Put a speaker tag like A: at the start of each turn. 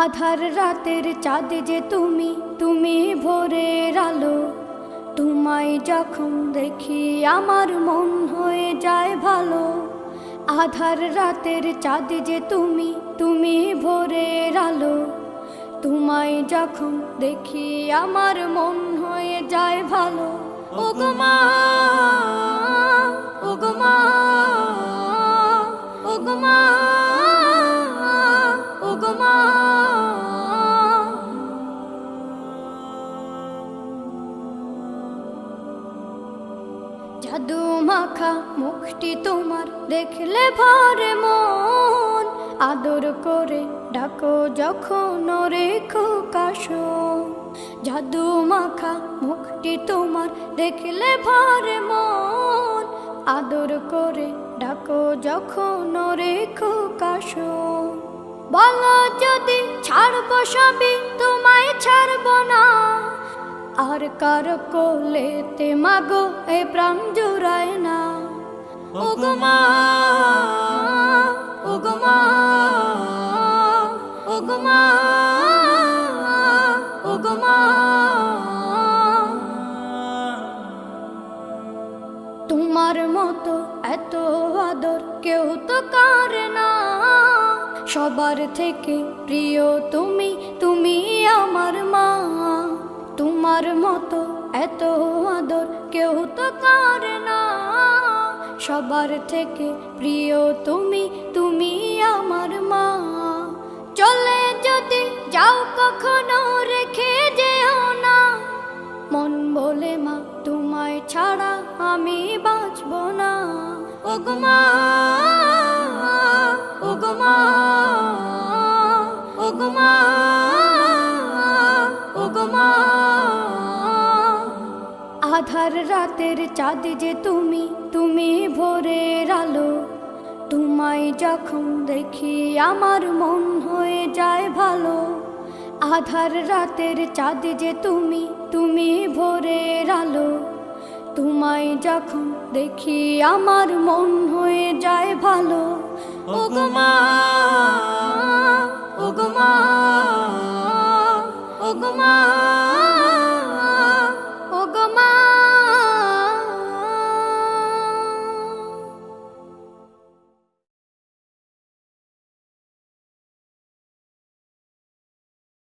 A: আধার রাতের চাঁদ যে তুমি, তুমি ভোরের আলো। তোমায় যখন দেখি আমার মন হয়ে যায় ভালো। আধার রাতের চাঁদ যে তুমি, তুমি ভোরের আলো। তোমায় যখন দেখি আমার মন হয়ে যায় ভালো। ওগো মা, ওগো মা, ওগো মা, ওগো মা। জাদু মাখা মুখটি তোমার দেখলে ভরে মন। আদর করে ডাকো যখন ওরে খোকাশো। জাদু মাখা মুখটি তোমার দেখলে ভরে মন। আদর করে ডাকো যখন ওরে খোকাশো। বলো যদি ছাড়বো সবই, তোমায় ছাড়বো না। আর কার কোলেতে মাগো এ প্রাণ জুড়ায় না। ওগো মা, ওগো মা, ওগো মা, ওগো মা। তোমার মতো এত আদর কেউ তো করে না। সবার থেকে প্রিয় তুমি, তুমি আমার মা। তোমার মতো এত আদর কেউ তো করে না। সবার থেকে প্রিয় তুমি, তুমি আমার মা। চলে যদি যাও কখনো রেখে যেও না। মন বলে মা তোমায় ছাড়া আমি বাঁচব না। ওগো মা, ওগো মা, ওগো মা, ওগো মা। আধার রাতের চাঁদ যে তুমি, তুমি ভোরের আলো। তোমায় যখন দেখি আমার মন হয়ে যায় ভালো। আধার রাতের চাঁদ যে তুমি, তুমি ভোরের আলো। তোমায় যখন দেখি আমার মন হয়ে যায় ভালো। ওগো মা, ওগো মা, ওগো মা।